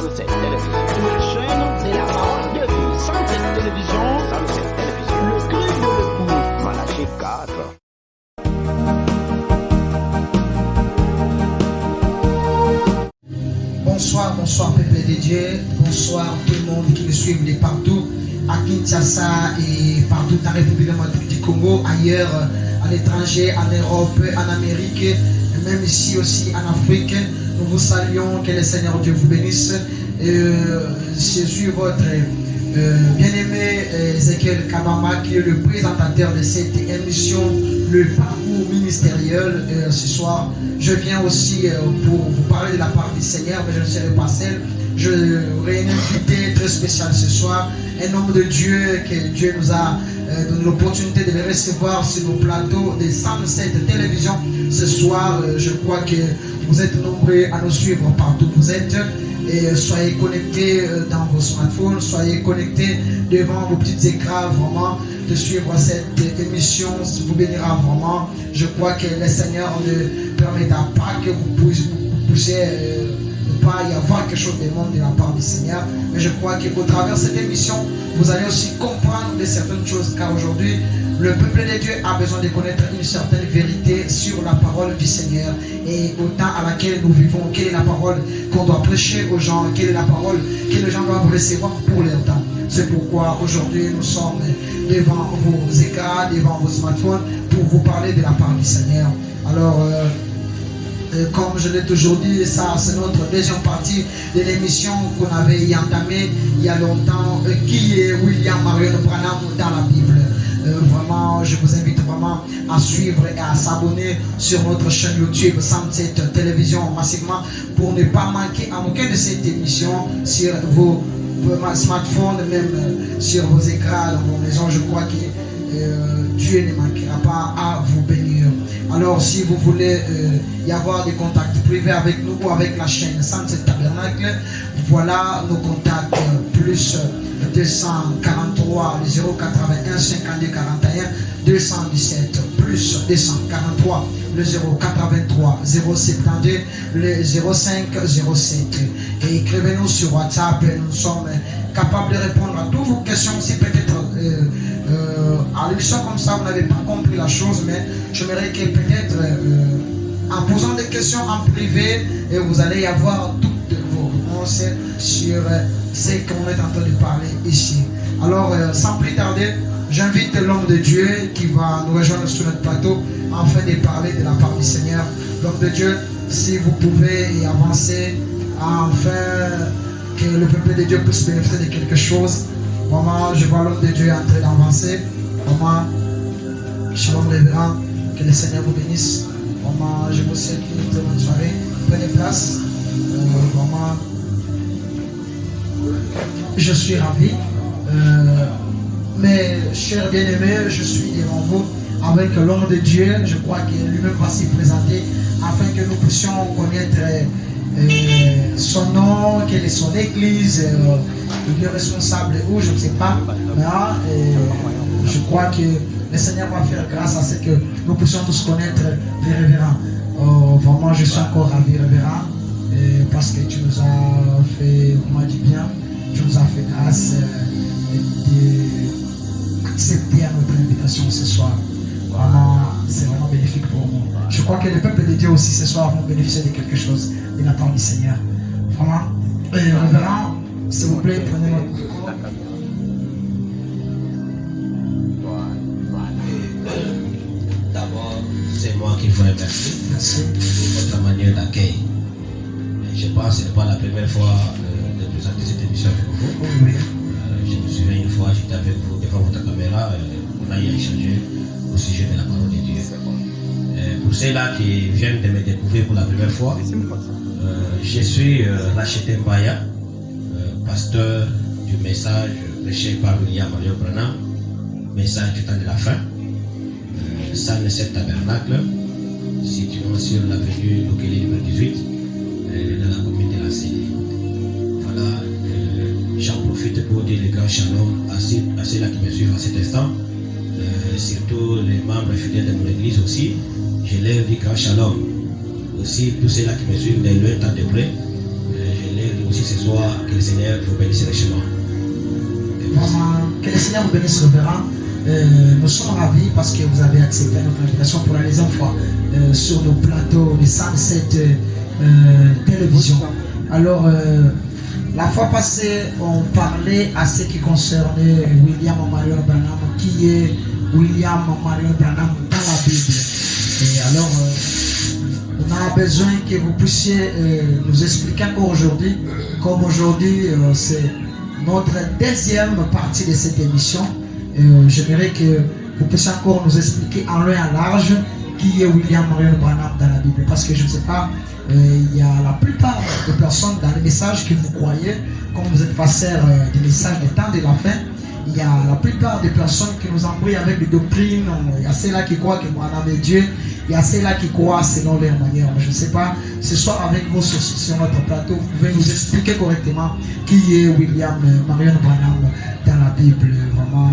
Sunset Télévision. La chaîne de la parole de Dieu. Sunset Télévision. Sunset Télévision. Le cri de l'époux. Malachie 4. Bonsoir, bonsoir peuple de Dieu, bonsoir tout le monde qui nous suit de partout, à Kinshasa et partout dans la République démocratique du Congo, ailleurs, à l'étranger, en Europe, en Amérique, et même ici aussi en Afrique. Nous vous saluons, que le Seigneur Dieu vous bénisse. Je suis votre bien-aimé Ezekiel Kabamba, qui est le présentateur de cette émission, le parcours ministériel. Ce soir, je viens aussi pour vous parler de la part du Seigneur, mais je ne serai pas seul. J'aurai une invité très spéciale ce soir, un homme de Dieu que Dieu nous a donné l'opportunité de le recevoir sur nos plateaux de Sunset Télévision. Ce soir, je crois que vous êtes nombreux à nous suivre partout où vous êtes. Et soyez connectés dans vos smartphones, soyez connectés devant vos petits écrans, vraiment, de suivre cette émission, vous bénira vraiment. Je crois que le Seigneur ne permettra pas que vous puissiez ne pas y avoir quelque chose de monde de la part du Seigneur. Mais je crois qu'au travers de cette émission, vous allez aussi comprendre de certaines choses, car aujourd'hui, le peuple de Dieu a besoin de connaître une certaine vérité sur la parole du Seigneur et au temps à laquelle nous vivons, quelle est la parole qu'on doit prêcher aux gens, quelle est la parole que les gens doivent recevoir pour leur temps. C'est pourquoi aujourd'hui nous sommes devant vos écrans, devant vos smartphones pour vous parler de la parole du Seigneur. Alors, comme je l'ai toujours dit, ça c'est notre deuxième partie de l'émission qu'on avait entamée il y a longtemps, qui est William Marion Branham dans la Bible. Vraiment, je vous invite vraiment à suivre et à s'abonner sur notre chaîne YouTube Sunset Télévision massivement pour ne pas manquer à aucune de ces émissions sur vos smartphones, même sur vos écrans dans vos maisons. Je crois que Dieu ne manquera pas à vous bénir. Alors, si vous voulez y avoir des contacts privés avec nous ou avec la chaîne Sunset Tabernacle, voilà nos contacts plus 243 081 52 41 217 plus 243 083 072 05 07 et écrivez-nous sur WhatsApp. Nous sommes capables de répondre à toutes vos questions. Si peut-être à l'émission comme ça vous n'avez pas compris la chose, mais j'aimerais que peut-être en posant des questions en privé, et vous allez avoir toutes vos réponses sur ce qu'on est en train de parler ici. Alors, sans plus tarder, j'invite l'homme de Dieu qui va nous rejoindre sur notre plateau afin de parler de la part du Seigneur. L'homme de Dieu, si vous pouvez y avancer afin que le peuple de Dieu puisse bénéficier de quelque chose. Vraiment, je vois l'homme de Dieu en train d'avancer. Vraiment, shalom révérend, que le Seigneur vous bénisse. Vraiment, je vous souhaite une très bonne soirée. Prenez place. Vraiment, je suis ravi. Mais, chers bien-aimés, je suis devant vous avec l'homme de Dieu. Je crois qu'il lui-même va s'y présenter afin que nous puissions connaître son nom, quelle est son église, il est responsable où, je ne sais pas. Je crois que le Seigneur va faire grâce à ce que nous puissions tous connaître les révérends. Vraiment, je suis encore ravi, révérend, parce que tu nous as fait vraiment du bien. Tu nous as fait grâce d'accepter à notre invitation ce soir. Vraiment, c'est vraiment bénéfique pour nous. Je crois que le peuple de Dieu aussi ce soir vont bénéficier de quelque chose de la part du Seigneur. Vraiment. Révérend, s'il vous plaît, prenez votre micro. D'abord, c'est moi qui vous remercie. Merci Pour votre manière d'accueil. Je pense que ce n'est pas la première fois de présenter cette émission avec vous. Oui. Je me souviens une fois, j'étais avec vous devant votre caméra, on a eu à échanger au sujet de la parole de Dieu. Pour ceux-là qui viennent de me découvrir pour la première fois, je suis Racheté Mbaya, pasteur du message prêché par William Marion Branham, message du temps de la fin, Sunset Tabernacle, situé sur l'avenue Lokele numéro 18, dans la commune de la Célie. Voilà, j'en profite pour dire le grand shalom à ceux-là qui me suivent à cet instant, surtout les membres fidèles de mon église aussi. Je leur dis grand shalom. Aussi, tous ceux-là qui me suivent de loin, tant de près, je leur dis aussi ce soir, que le Seigneur vous bénisse richement. Vraiment, que le Seigneur vous bénisse, révérend. Nous sommes ravis parce que vous avez accepté notre invitation pour la deuxième fois sur nos plateaux de Sunset Télévision. Alors, la fois passée, on parlait à ce qui concernait William Marion Branham, qui est William Marion Branham dans la Bible. Et alors, on a besoin que vous puissiez nous expliquer encore aujourd'hui, comme aujourd'hui c'est notre deuxième partie de cette émission. J'aimerais que vous puissiez encore nous expliquer en long et en large qui est William Marion Branham dans la Bible. Parce que je ne sais pas, il y a la plupart des personnes dans les messages que vous croyez, comme vous êtes passeurs des messages des temps de la fin, il y a la plupart des personnes qui nous embrouillent avec des doctrines. Il y a ceux-là qui croient que Branham est Dieu, il y a ceux-là qui croient selon leur manière. Je ne sais pas, ce soir avec vous sur notre plateau, vous pouvez nous expliquer correctement qui est William Marion Branham dans la Bible, vraiment.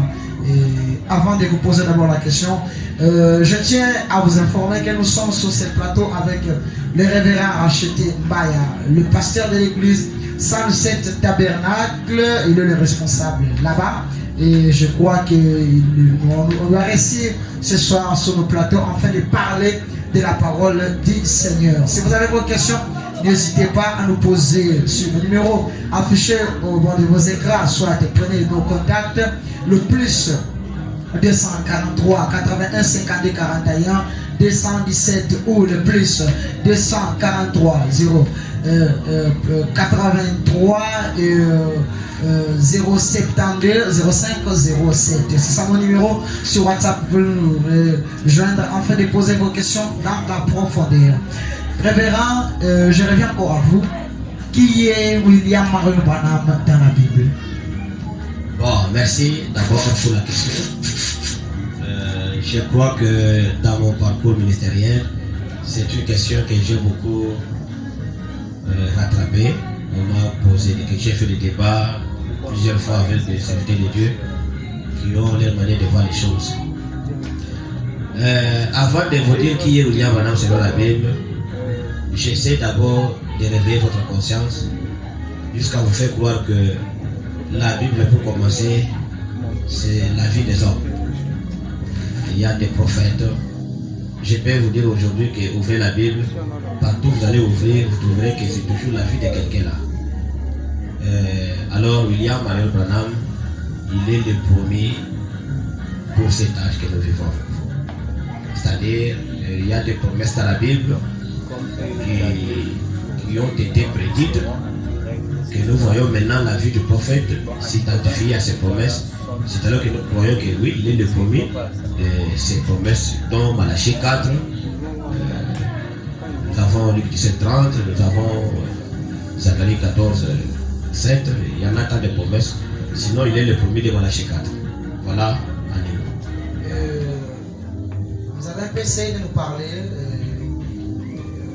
Et avant de vous poser d'abord la question, je tiens à vous informer que nous sommes sur ce plateau avec le révérend Racheté Mbaya, le pasteur de l'église Sunset Tabernacle. Il est le responsable là-bas. Et je crois qu'on va rester ce soir sur nos plateaux afin de parler de la parole du Seigneur. Si vous avez vos questions, n'hésitez pas à nous poser sur le numéro affiché au bord de vos écrans. Soit prenez nos contacts, le plus 243 81 52 41 217 ou le plus 243 0 83 072 05 07. C'est ça mon numéro sur WhatsApp. Vous nous joindre afin de poser vos questions dans la profondeur. Révérend, je reviens encore à vous. Qui est William Marion Branham dans la Bible? Bon, merci d'abord pour la question. Je crois que dans mon parcours ministériel, c'est une question que j'ai beaucoup rattrapée. On m'a posé des questions, j'ai fait des débats plusieurs fois avec des serviteurs de Dieu qui ont leur manière de voir les choses. Avant de vous dire qui est William Branham selon la Bible, j'essaie d'abord de réveiller votre conscience jusqu'à vous faire croire que la Bible, pour commencer, c'est la vie des hommes. Il y a des prophètes. Je peux vous dire aujourd'hui que ouvrez la Bible, partout vous allez ouvrir, vous trouverez que c'est toujours la vie de quelqu'un là. Alors William Marion Branham, il est le premier pour cet âge que nous vivons avec vous. C'est-à-dire, il y a des promesses dans la Bible qui ont été prédites, que nous voyons maintenant la vie du prophète s'identifier à ces promesses. C'est alors que nous croyons que oui, il est le premier de ces promesses, dont Malachie 4, nous avons Luc 17, 30, nous avons Zacharie 14, 7, il y en a tant de promesses. Sinon, il est le premier de Malachie 4. Voilà, Vous avez un peu essayé de nous parler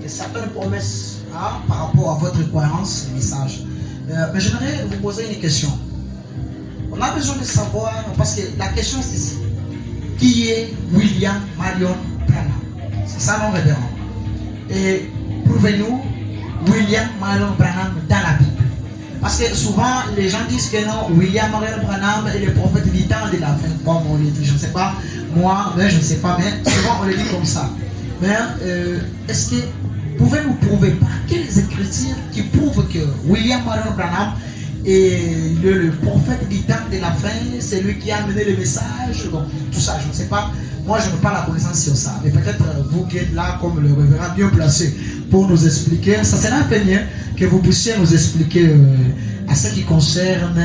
de certaines promesses par rapport à votre croyance, le message. Mais j'aimerais vous poser une question. On a besoin de savoir, parce que la question c'est ici. Qui est William Marion Branham? C'est ça mon révérend. Et prouvez-nous William Marion Branham dans la Bible. Parce que souvent les gens disent que non, William Marion Branham est le prophète du temps de la fin, comme on le dit. Je ne sais pas, moi, mais je ne sais pas, mais souvent on le dit comme ça. Mais est-ce que vous pouvez nous prouver par quelles écritures qui prouvent que William Marion Branham est le prophète du temps de la fin, c'est lui qui a amené le message, bon, tout ça, je ne sais pas. Moi, je n'ai pas la connaissance sur ça. Mais peut-être vous qui êtes là, comme le révérend, bien placé pour nous expliquer. Ça serait un peu mieux que vous puissiez nous expliquer à ce qui concerne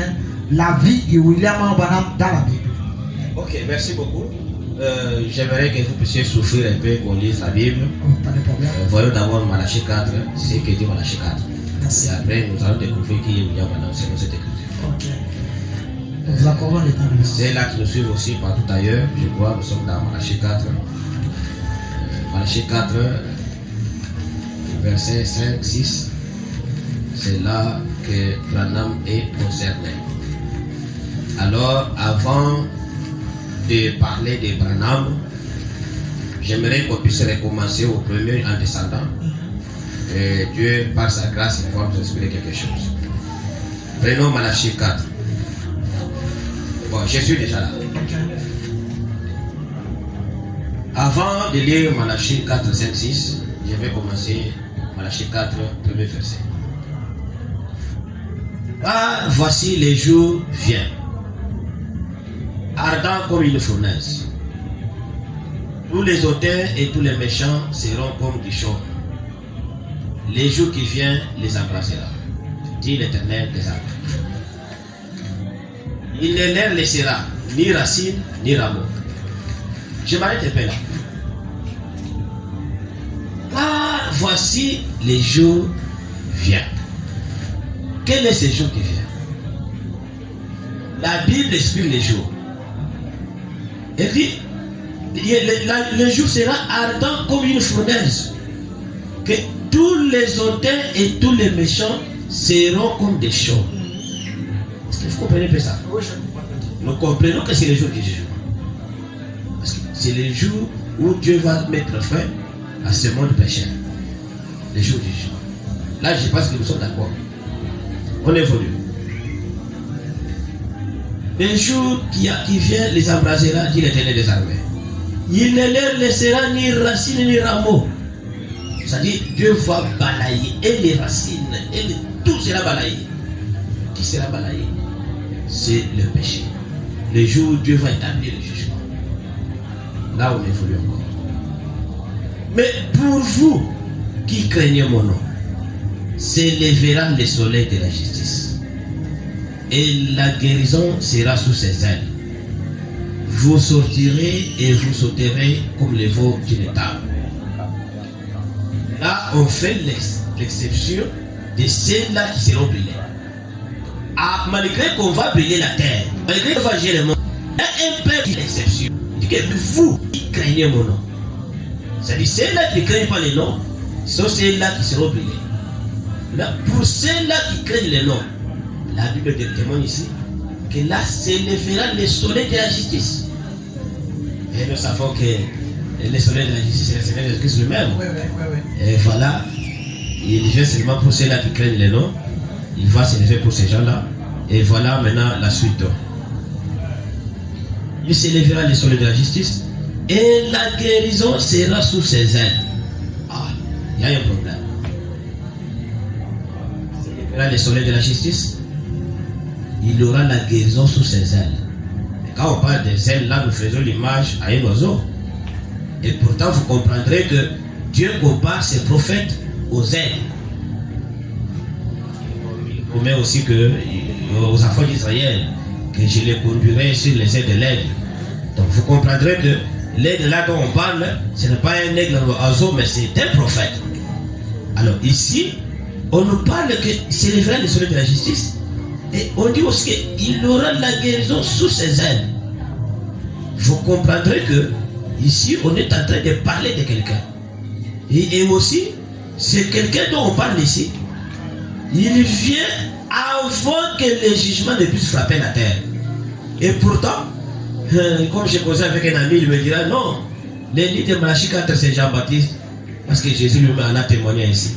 la vie de William Marion Branham dans la Bible. Ok, merci beaucoup. J'aimerais que vous puissiez souffrir un peu qu'on lise la Bible. Pas de problème. Voyons d'abord Malachie 4, c'est ce que dit Malachie 4. Merci. Et après, nous allons découvrir qui est William Branham selon cette écriture. Ok. Nous accordons les temps. C'est là qui nous suivent aussi partout ailleurs. Je crois nous sommes dans Malachie 4. Malachie 4, verset 5, 6. C'est là que Branham est concerné. Alors, avant de parler de Branham, j'aimerais qu'on puisse recommencer au premier en descendant. Et Dieu, par sa grâce, il va nous expliquer quelque chose. Prenons Malachie 4. Bon, je suis déjà là. Avant de lire Malachie 4, 5, 6, je vais commencer Malachie 4, premier verset. Ah, voici les jours viennent, ardents comme une fournaise. Tous les auteurs et tous les méchants seront comme du chaume. Les jours qui viennent les embrassera, dit l'Éternel des armées. Il ne leur laissera ni racine ni rameau. Je m'arrête un peu là. Ah, voici les jours viennent. Quel est ce jour qui vient? La Bible explique les jours. Elle dit, le jour sera ardent comme une fournaise. Que tous les auteurs et tous les méchants seront comme des chaumes. Est-ce que vous comprenez pas ça? Nous comprenons que c'est le jour du jugement. Parce que c'est le jour où Dieu va mettre fin à ce monde pécheur. Le jour du jugement. Là, je pense que nous sommes d'accord. On évolue. Le jour qui vient les embrasera, dit l'Éternel des armées. Il ne leur laissera ni racines ni rameaux. C'est-à-dire, Dieu va balayer et les racines, et tout sera balayé. Qui sera balayé? C'est le péché. Le jour où Dieu va établir le jugement. Là, on évolue encore. Mais pour vous qui craignez mon nom, s'élèvera le soleil de la justice, et la guérison sera sous ses ailes. Vous sortirez et vous sauterez comme les veaux d'une étable. Là, on fait l'exception de ceux-là qui seront brûlés. Ah, malgré qu'on va brûler la terre, malgré qu'on va gérer le monde, il y a un peuple qui est l'exception. Il dit que vous qui craignez mon nom, c'est-à-dire ceux-là qui ne craignent pas les noms, sont ceux-là qui seront brûlés. Là, pour ceux-là qui craignent les noms, la Bible témoigne ici que là s'élèvera le soleil de la justice. Et nous savons que le soleil de la justice, c'est le Seigneur Jésus-Christ lui-même. Et voilà, il vient seulement pour ceux-là qui craignent les noms. Il va s'élever pour ces gens-là. Et voilà maintenant la suite. Il s'élèvera le soleil de la justice et la guérison sera sous ses ailes. Ah, il y a un problème. Le soleil de la justice, il aura la guérison sous ses ailes. Et quand on parle des ailes, là, nous faisons l'image à un oiseau. Et pourtant, vous comprendrez que Dieu compare ses prophètes aux ailes. Il promet aussi que, aux enfants d'Israël que je les conduirai sur les ailes de l'aigle. Donc vous comprendrez que l'aigle là dont on parle, ce n'est pas un aigle oiseau, mais c'est un prophète. Alors ici, on nous parle que c'est le vrai le soleil de la justice. Et on dit aussi qu'il aura la guérison sous ses ailes. Vous comprendrez que ici on est en train de parler de quelqu'un. Et aussi, c'est quelqu'un dont on parle ici. Il vient avant que le jugement ne puisse frapper la terre. Et pourtant, comme j'ai causé avec un ami, il me dira non, le livre de Malachie 4 c'est Jean-Baptiste, parce que Jésus lui en a témoigné ici.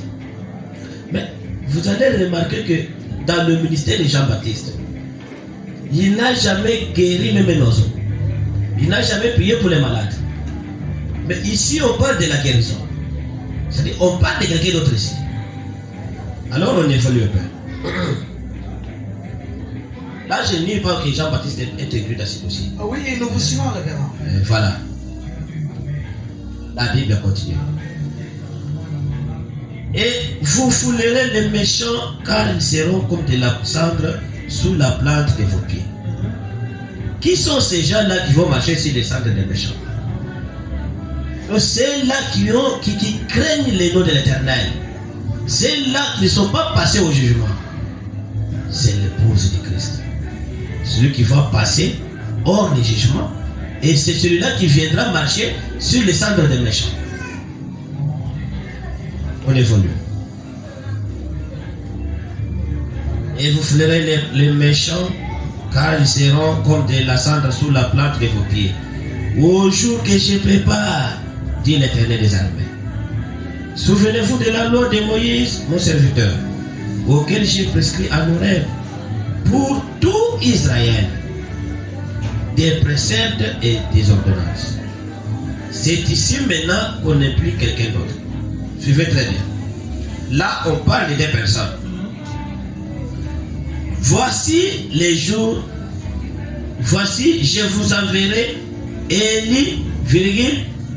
Mais vous allez remarquer que dans le ministère de Jean-Baptiste, il n'a jamais guéri même un oiseau. Il n'a jamais prié pour les malades. Mais ici, on parle de la guérison. C'est-à-dire, on parle de quelqu'un d'autre ici. Alors, on évolue un peu. Là, je ne nie pas que Jean-Baptiste est inclus dans ce dossier. Ah oui, et nous vous suivons, révérend. Voilà. La Bible continue. Et vous foulerez les méchants, car ils seront comme de la cendre sous la plante de vos pieds. Qui sont ces gens-là qui vont marcher sur les cendres des méchants? Ceux-là qui craignent les noms de l'Éternel. Ceux-là qui ne sont pas passés au jugement. C'est l'épouse de Christ. Celui qui va passer hors du jugement. Et c'est celui-là qui viendra marcher sur les cendres des méchants. On évolue. Et vous foulerez les méchants, car ils seront comme de la cendre sous la plante de vos pieds. Au jour que je prépare, dit l'Éternel des armées. Souvenez-vous de la loi de Moïse, mon serviteur, auquel j'ai prescrit à nos rêves, pour tout Israël des préceptes et des ordonnances. C'est ici maintenant qu'on implique quelqu'un d'autre. Suivez très bien. Là, on parle des personnes. Voici les jours. Voici, je vous enverrai Élie,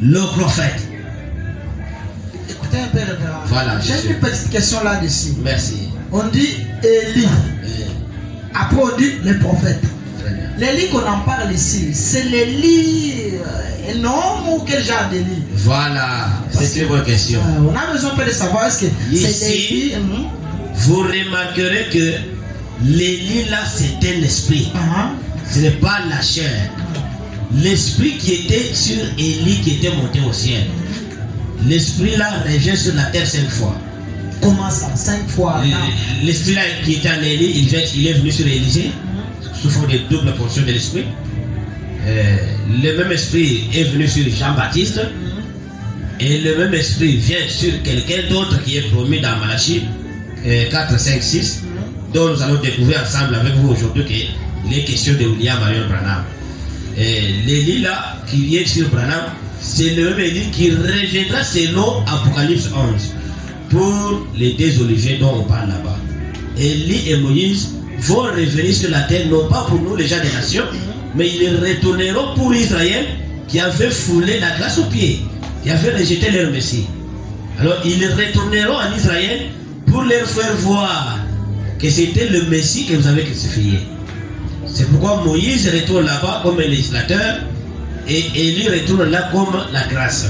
le prophète. Écoutez un peu, révérend. Voilà, J'ai une petite question là-dessus. Merci. On dit Élie. Après, on dit les prophètes. Très bien. L'élie qu'on en parle ici, c'est l'élie énorme ou quel genre d'élie? Voilà, c'est une bonne question. On a besoin de savoir est-ce que c'est Ici, l'élie. vous remarquerez que l'Élie là, c'est un esprit. Ce n'est pas la chair. L'esprit qui était sur Élie, qui était monté au ciel. L'esprit là revient sur la terre 5 fois. Comment ça? 5 fois? L'esprit là qui était en Élie, il est venu sur Élisée, sous forme de double portion de l'esprit. Le même esprit est venu sur Jean-Baptiste. Et le même esprit vient sur quelqu'un d'autre qui est promis dans Malachie 4, 5, 6, dont nous allons découvrir ensemble avec vous aujourd'hui qu'il est question de William Marion Branham. L'Élie là qui est sur Branham, c'est le même Élie qui reviendra selon Apocalypse 11 pour les deux oliviers dont on parle là-bas. Élie et Moïse vont revenir sur la terre, non pas pour nous les gens des nations, mais ils retourneront pour Israël qui avait foulé la grâce aux pieds, qui avait rejeté leur Messie. Alors ils retourneront en Israël pour leur faire voir que c'était le Messie que vous avez crucifié. C'est pourquoi Moïse retourne là-bas comme un législateur et Élie retourne là comme la grâce.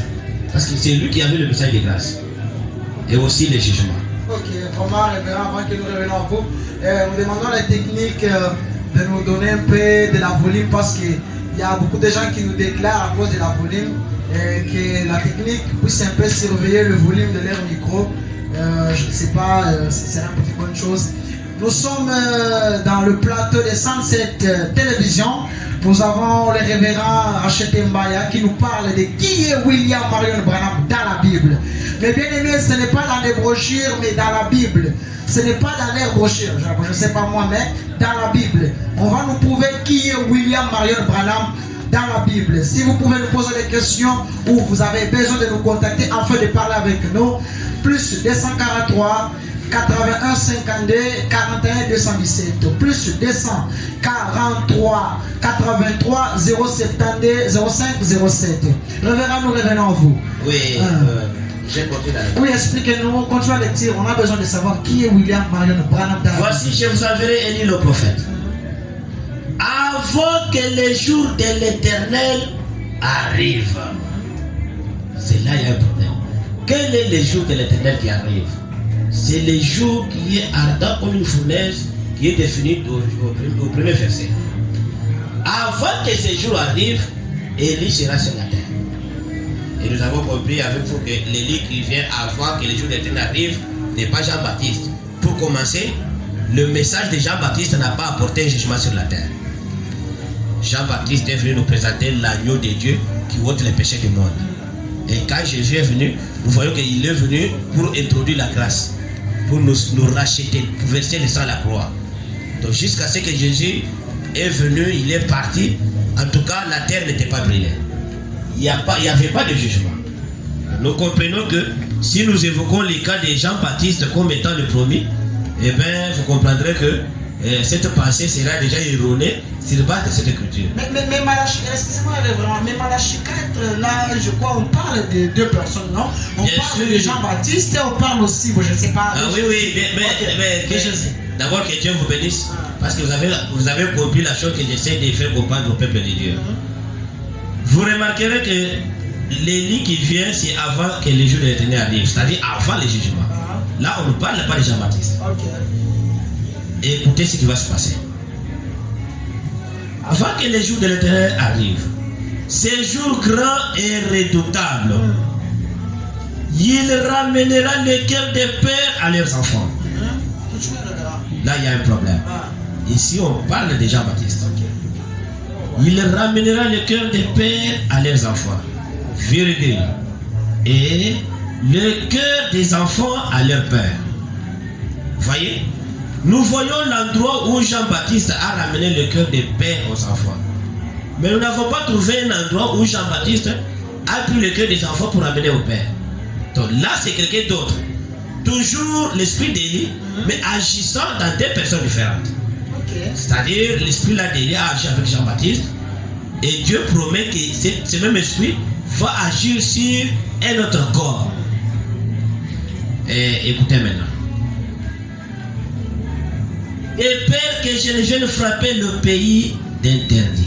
Parce que c'est lui qui avait le message de grâce. Et aussi les jugements. Ok, vraiment, révérend, avant que nous revenions à vous, nous demandons la technique de nous donner un peu de la volume parce qu'il y a beaucoup de gens qui nous déclarent à cause de la volume que la technique puisse un peu surveiller le volume de leur micro. Je ne sais pas, c'est une petite bonne chose. Nous sommes dans le plateau de Sunset Télévision. Nous avons le révérend Rachete Mbaya qui nous parle de qui est William Marion Branham dans la Bible. Mais bien aimé, ce n'est pas dans les brochures, mais dans la Bible. Ce n'est pas dans les brochures, je ne sais pas moi, mais dans la Bible. On va nous prouver qui est William Marion Branham dans la Bible. Si vous pouvez nous poser des questions ou vous avez besoin de nous contacter afin de parler avec nous, plus 243 81 52 41 217 plus 243 83 072 05 07. Révérend, nous revenons à vous. Oui, j'ai compris là. Oui, expliquez-nous, continuez à le dire. On a besoin de savoir qui est William Marion Branham. Voici, je vous enverrai Élie le prophète. Avant que les jours de l'Éternel arrivent. C'est là il y a un problème. Quel est le jour de l'Éternel qui arrive? C'est le jour qui est ardent comme une fournaise qui est défini au premier verset. Avant que ce jour arrive, Élie sera sur la terre. Et nous avons compris avec vous que l'Élie qui vient avant que le jour de l'Éternel arrive n'est pas Jean-Baptiste. Pour commencer, le message de Jean-Baptiste n'a pas apporté un jugement sur la terre. Jean-Baptiste est venu nous présenter l'agneau de Dieu qui ôte les péchés du monde. Et quand Jésus est venu, nous voyons qu'il est venu pour introduire la grâce, pour nous racheter, pour verser le sang à la croix. Donc jusqu'à ce que Jésus est venu, il est parti. En tout cas, la terre n'était pas brûlée. Il n'y avait pas de jugement. Nous comprenons que si nous évoquons les cas de Jean-Baptiste comme étant le promis, eh bien, vous comprendrez que cette pensée sera déjà erronée sur base de cette écriture. Mais Malachie, excusez-moi, mais Malachie 4, là, je crois, on parle de deux personnes, non? On parle de Jean-Baptiste et on parle aussi, bon, je ne sais pas. Ah oui, mais d'abord que Dieu vous bénisse, parce que vous avez compris la chose que j'essaie de faire comprendre au peuple de Dieu. Vous remarquerez que l'Élie qui vient, c'est avant que les jours de l'Éternel arrivent, c'est-à-dire avant les jugements. Là, on ne parle pas de Jean-Baptiste. Et écoutez ce qui va se passer. Avant que les jours de l'Éternel arrivent, ces jours grands et redoutables, il ramènera le cœur des pères à leurs enfants. Là, il y a un problème. Ici, on parle de Jean-Baptiste. Il ramènera le cœur des pères à leurs enfants. Virgule. Et le cœur des enfants à leur père. Voyez? Nous voyons l'endroit où Jean-Baptiste a ramené le cœur des pères aux enfants. Mais nous n'avons pas trouvé un endroit où Jean-Baptiste a pris le cœur des enfants pour ramener au père. Donc là, c'est quelqu'un d'autre. Toujours l'esprit d'Élie, mais agissant dans des personnes différentes. Okay. C'est-à-dire, l'esprit là d'Élie a agi avec Jean-Baptiste. Et Dieu promet que ce même esprit va agir sur un autre corps. Et écoutez maintenant. Et Père, que je ne vienne frapper le pays d'interdit.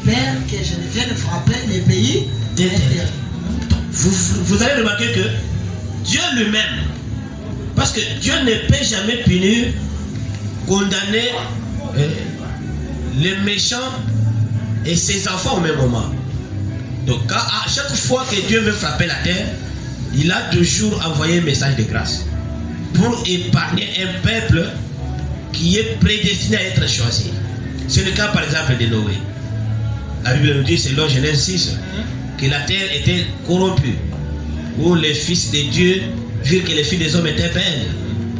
Père, que je ne vienne frapper les pays d'interdit. Vous allez remarquer que Dieu lui-même, parce que Dieu ne peut jamais punir, condamner les méchants et ses enfants au même moment. Donc à chaque fois que Dieu veut frapper la terre, il a toujours envoyé un message de grâce pour épargner un peuple qui est prédestiné à être choisi. C'est le cas par exemple de Noé. La Bible nous dit, selon Genèse 6, que la terre était corrompue, où les fils de Dieu virent que les filles des hommes étaient belles.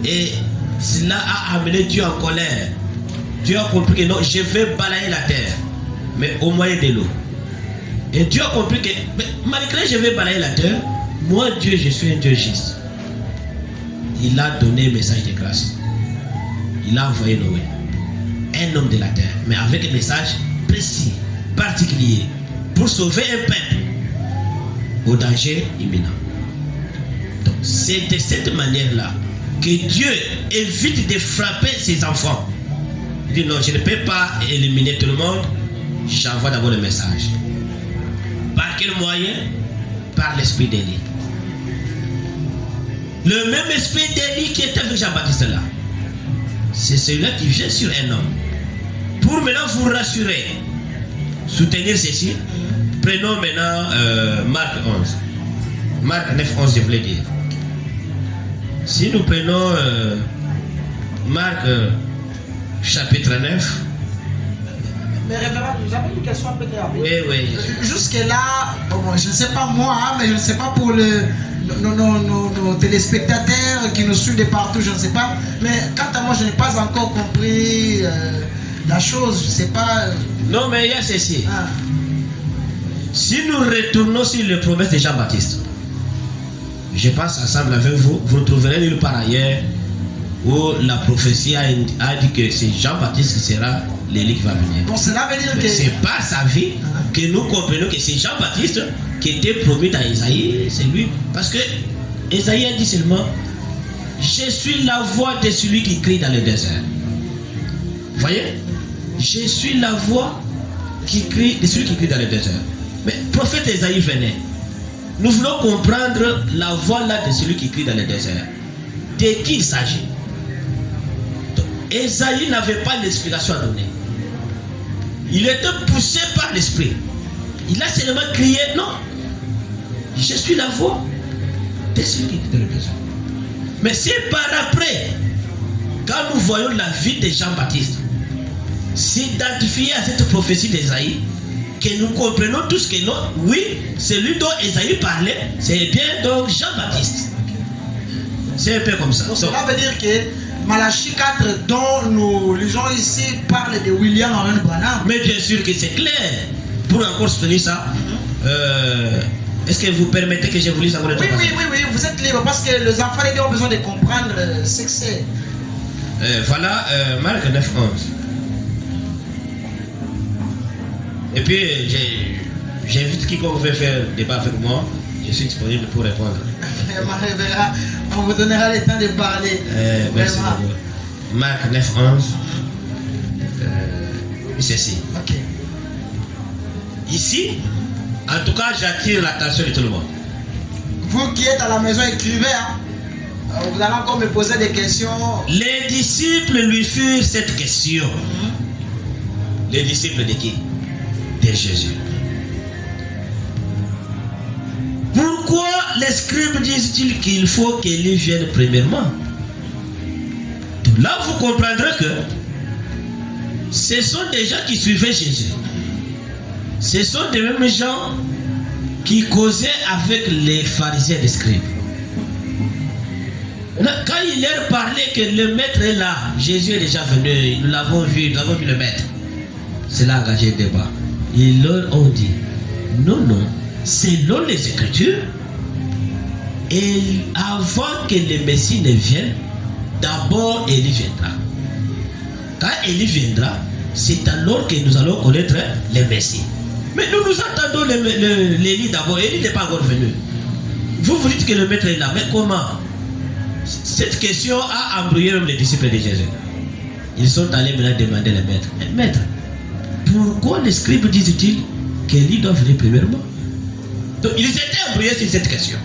Et cela a amené Dieu en colère. Dieu a compris que non, je vais balayer la terre, mais au moyen de l'eau. Et Dieu a compris que malgré que je vais balayer la terre, moi Dieu, je suis un Dieu juste. Il a donné un message de grâce. Il a envoyé Noé, un homme de la terre, mais avec un message précis, particulier, pour sauver un peuple au danger imminent. Donc c'est de cette manière-là que Dieu évite de frapper ses enfants. Il dit non, je ne peux pas éliminer tout le monde, j'envoie d'abord le message. Par quel moyen? Par l'esprit d'Élie. Le même esprit d'Élie qui était avec Jean-Baptiste là, c'est celui-là qui vient sur un homme. Pour maintenant vous rassurer, soutenir ceci, prenons maintenant Marc 11. Marc 9, 11, je voulais dire. Si nous prenons Marc chapitre 9. Mais révérend, j'avais une question un peu très rapide. Oui, oui. Jusque-là, bon, je ne sais pas moi, hein, mais je ne sais pas pour nos téléspectateurs qui nous suivent de partout, je ne sais pas. Mais quant à moi, je n'ai pas encore compris la chose, je ne sais pas. Non, mais il y a ceci. Ah. Si nous retournons sur les promesses de Jean-Baptiste, je pense ensemble avec vous, vous trouverez nulle part ailleurs où la prophétie a dit que c'est Jean-Baptiste qui sera l'Élie qui va venir. Donc cela veut dire mais que c'est pas sa vie que nous comprenons que c'est Jean-Baptiste qui était promis dans Isaïe, c'est lui. Parce que Isaïe a dit seulement, je suis la voix de celui qui crie dans le désert. Vous voyez? Je suis la voix qui crie, de celui qui crie dans le désert. Mais le prophète Isaïe venait. Nous voulons comprendre la voix là de celui qui crie dans le désert. De qui il s'agit? Isaïe n'avait pas d'inspiration à donner. Il était poussé par l'esprit. Il a seulement crié, non, je suis la voix de celui qui crie dans le désert. Mais c'est par après, quand nous voyons la vie de Jean-Baptiste s'identifier à cette prophétie d'Isaïe, que nous comprenons tous que non, oui, celui dont Isaïe parlait, c'est bien donc Jean-Baptiste. C'est un peu comme ça. Donc cela veut dire que Malachie 4, dont nous lisons ici, parle de William Aaron Branham. Mais bien sûr que c'est clair. Pour encore soutenir ça, est-ce que vous permettez que je vous lise encore le oui, vous êtes libre parce que les enfants les ont besoin de comprendre ce que c'est. Voilà, Marc 9, 11. Et puis, j'invite quiconque veut faire débat avec moi, je suis disponible pour répondre. On vous donnera le temps de parler. Merci beaucoup. Marc 9, 11. Ceci. Okay. Ici, en tout cas, j'attire l'attention de tout le monde. Vous qui êtes à la maison, écrivez. Hein? Vous allez encore me poser des questions. Les disciples lui firent cette question. Les disciples de qui? De Jésus. Pourquoi les scribes disent-ils qu'il faut qu'Élie vienne premièrement? Là, vous comprendrez que ce sont des gens qui suivaient Jésus. Ce sont des mêmes gens qui causaient avec les pharisiens et les scribes. Quand il leur parlait que le maître est là, Jésus est déjà venu, nous l'avons vu le maître. Cela a engagé le débat. Ils leur ont dit, non, selon les Écritures, et avant que le Messie ne vienne, d'abord Élie viendra. Quand Élie viendra, c'est alors que nous allons connaître le Messie. Mais nous attendons l'Élie d'abord. Élie n'est pas encore venu. Vous dites que le maître est là, mais comment? Cette question a embrouillé même les disciples de Jésus. Ils sont allés maintenant demander le maître. Maître, pourquoi les scribes disent-ils qu'Élie doit venir premièrement? Donc ils étaient embrouillés sur cette question.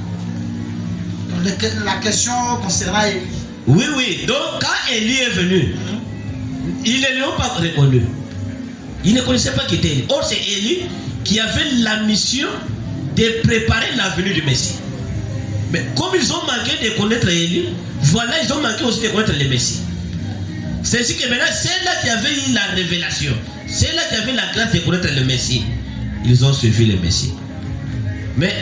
Donc, la question concernant Élie. Oui. Donc quand Élie est venu, ils ne lui ont pas répondu. Ils ne connaissaient pas qui était Élie. Or c'est Élie qui avait la mission de préparer la venue du Messie. Mais comme ils ont manqué de connaître Élie, voilà, ils ont manqué aussi de connaître le Messie. C'est ainsi que maintenant, ceux-là qui avaient eu la révélation, ceux-là qui avaient la grâce de connaître le Messie, ils ont suivi le Messie. Mais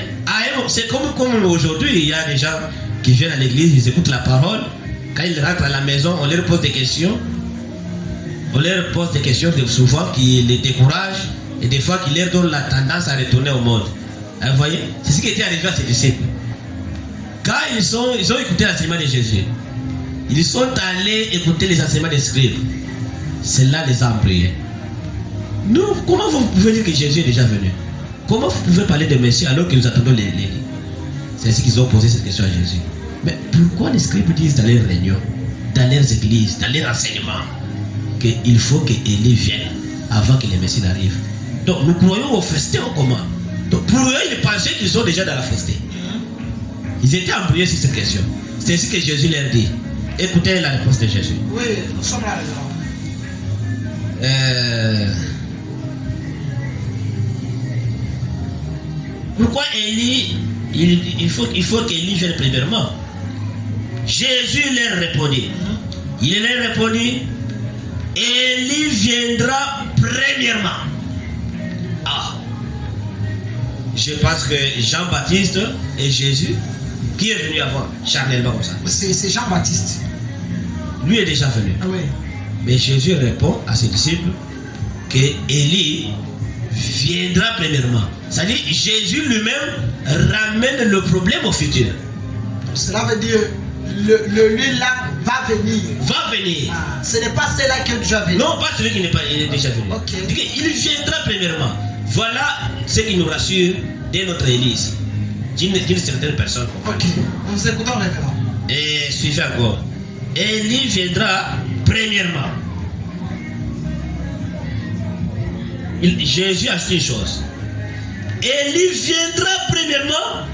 c'est comme aujourd'hui, il y a des gens qui viennent à l'église, ils écoutent la parole. Quand ils rentrent à la maison, on leur pose des questions. On leur pose des questions souvent qui les découragent et des fois qui leur donnent la tendance à retourner au monde. Vous voyez, c'est ce qui était arrivé à ces disciples. Quand ils ont écouté l'enseignement de Jésus, ils sont allés écouter les enseignements des scribes. Cela les a embrouillés. Nous, comment vous pouvez dire que Jésus est déjà venu? Comment vous pouvez parler de Messie alors que nous attendons les C'est ainsi qu'ils ont posé cette question à Jésus. Mais pourquoi les scribes disent dans leurs réunions, dans leurs églises, dans leurs enseignements, qu'il faut que Élie vienne avant que le Messie n'arrive? Donc nous croyons au festin ou comment? Donc pour eux, ils pensaient qu'ils sont déjà dans la festin. Ils étaient embrouillés sur cette question. C'est ainsi que Jésus leur dit. Écoutez la réponse de Jésus. Oui, nous sommes là. Pourquoi Élie, il faut qu'Élie vienne premièrement? Jésus leur répondit. Il leur répondit, Élie viendra premièrement. Je pense que Jean-Baptiste et Jésus, qui est venu avant, charnellement comme ça? C'est Jean-Baptiste. Lui est déjà venu. Ah oui. Mais Jésus répond à ses disciples que Élie viendra premièrement. C'est-à-dire Jésus lui-même ramène le problème au futur. Cela veut dire lui là va venir. Va venir. Ce n'est pas celui-là qui est déjà venu. Non, pas celui qui n'est pas déjà venu. Okay. Il viendra premièrement. Voilà ce qui nous rassure de notre Église, d'une certaine personne. Ok, nous écoutons le révérend. Et suivez encore. Élie viendra premièrement. Jésus a dit une chose. Élie viendra premièrement